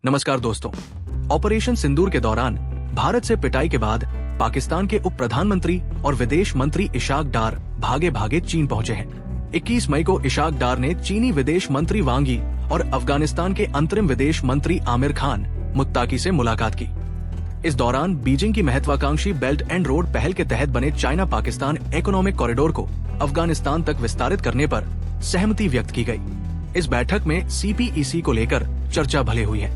नमस्कार दोस्तों। ऑपरेशन सिंदूर के दौरान भारत से पिटाई के बाद पाकिस्तान के उप प्रधानमंत्री और विदेश मंत्री इशाक डार भागे भागे चीन पहुंचे हैं। 21 मई को इशाक डार ने चीनी विदेश मंत्री वांग यी और अफगानिस्तान के अंतरिम विदेश मंत्री आमिर खान मुत्ताकी से मुलाकात की। इस दौरान बीजिंग की महत्वाकांक्षी बेल्ट एंड रोड पहल के तहत बने चाइना पाकिस्तान इकोनॉमिक कॉरिडोर को अफगानिस्तान तक विस्तारित करने पर सहमति व्यक्त की गई। इस बैठक में CPEC को लेकर चर्चा भले हुई है,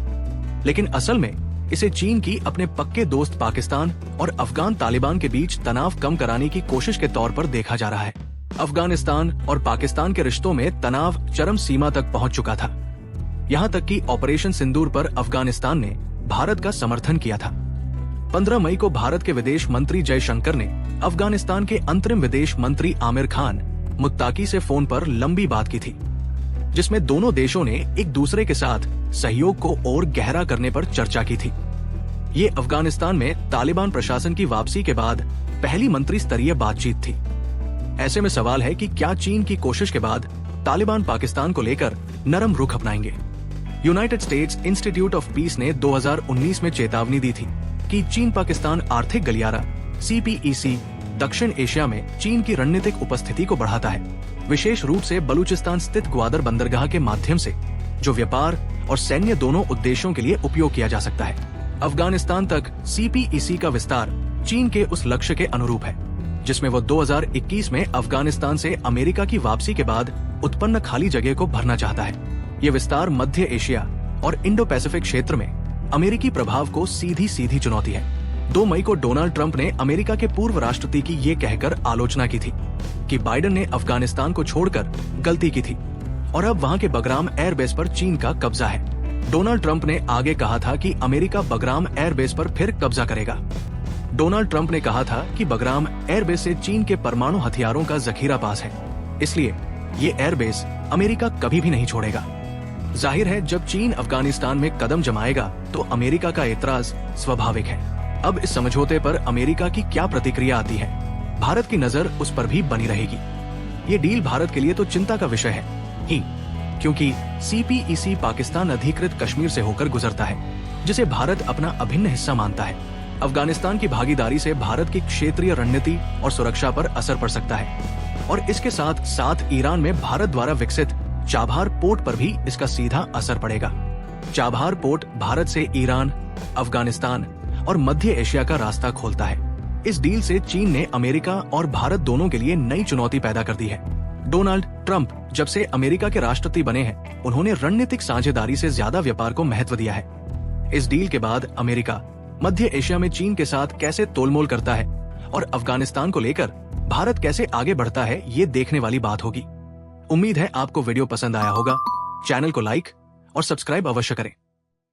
लेकिन असल में इसे चीन की अपने पक्के दोस्त पाकिस्तान और अफगान तालिबान के बीच तनाव कम कराने की कोशिश के तौर पर देखा जा रहा है। अफगानिस्तान और पाकिस्तान के रिश्तों में तनाव चरम सीमा तक पहुंच चुका था। यहां तक कि ऑपरेशन सिंदूर पर अफगानिस्तान ने भारत का समर्थन किया था। 15 मई को भारत के विदेश मंत्री जयशंकर ने अफगानिस्तान के अंतरिम विदेश मंत्री आमिर खान मुत्ताकी से फोन पर लंबी बात की थी, जिसमें दोनों देशों ने एक दूसरे के साथ सहयोग को और गहरा करने पर चर्चा की थी। ये अफगानिस्तान में तालिबान प्रशासन की वापसी के बाद पहली मंत्री स्तरीय बातचीत थी। ऐसे में सवाल है कि क्या चीन की कोशिश के बाद तालिबान पाकिस्तान को लेकर नरम रुख अपनाएंगे। United states institute of peace ने 2019 में चेतावनी दी थी कि चीन पाकिस्तान आर्थिक गलियारा CPEC दक्षिण एशिया में चीन की रणनीतिक उपस्थिति को बढ़ाता है, विशेष रूप से बलूचिस्तान स्थित ग्वादर बंदरगाह के माध्यम से, जो व्यापार और सैन्य दोनों उद्देश्यों के लिए उपयोग किया जा सकता है। अफगानिस्तान तक CPEC का विस्तार चीन के उस लक्ष्य के अनुरूप है, जिसमें वो 2021 में अफगानिस्तान से अमेरिका की वापसी के बाद उत्पन्न खाली जगह को भरना चाहता है। ये विस्तार मध्य एशिया और इंडो पैसिफिक क्षेत्र में अमेरिकी प्रभाव को सीधी चुनौती है। 2 मई को डोनाल्ड ट्रंप ने अमेरिका के पूर्व राष्ट्रपति की ये कहकर आलोचना की थी कि बाइडेन ने अफगानिस्तान को छोड़कर गलती की थी और अब वहां के बगराम एयरबेस पर चीन का कब्जा है। डोनाल्ड ट्रंप ने आगे कहा था कि अमेरिका बगराम एयरबेस पर फिर कब्जा करेगा। डोनाल्ड ट्रंप ने कहा था कि बगराम एयरबेस से चीन के परमाणु हथियारों का जखीरा पास है, इसलिए ये एयरबेस अमेरिका कभी भी नहीं छोड़ेगा। जाहिर है, जब चीन अफगानिस्तान में कदम जमाएगा तो अमेरिका का एतराज स्वाभाविक है। अब इस समझौते पर अमेरिका की क्या प्रतिक्रिया आती है, भारत की नजर उस पर भी बनी रहेगी। ये डील भारत के लिए तो चिंता का विषय है ही, क्योंकि CPEC पाकिस्तान अधिकृत कश्मीर से होकर गुजरता है, जिसे भारत अपना अभिन्न हिस्सा मानता है। अफगानिस्तान की भागीदारी से भारत की क्षेत्रीय रणनीति और सुरक्षा पर असर पड़ सकता है और इसके साथ साथ ईरान में भारत द्वारा विकसित चाबहार पोर्ट पर भी इसका सीधा असर पड़ेगा। चाबहार पोर्ट भारत से ईरान, अफगानिस्तान और मध्य एशिया का रास्ता खोलता है। इस डील से चीन ने अमेरिका और भारत दोनों के लिए नई चुनौती पैदा कर दी है। डोनाल्ड ट्रंप जब से अमेरिका के राष्ट्रपति बने हैं, उन्होंने रणनीतिक साझेदारी से ज्यादा व्यापार को महत्व दिया है। इस डील के बाद अमेरिका मध्य एशिया में चीन के साथ कैसे तोलमोल करता है और अफगानिस्तान को लेकर भारत कैसे आगे बढ़ता है, ये देखने वाली बात होगी। उम्मीद है आपको वीडियो पसंद आया होगा। चैनल को लाइक और सब्सक्राइब अवश्य करें।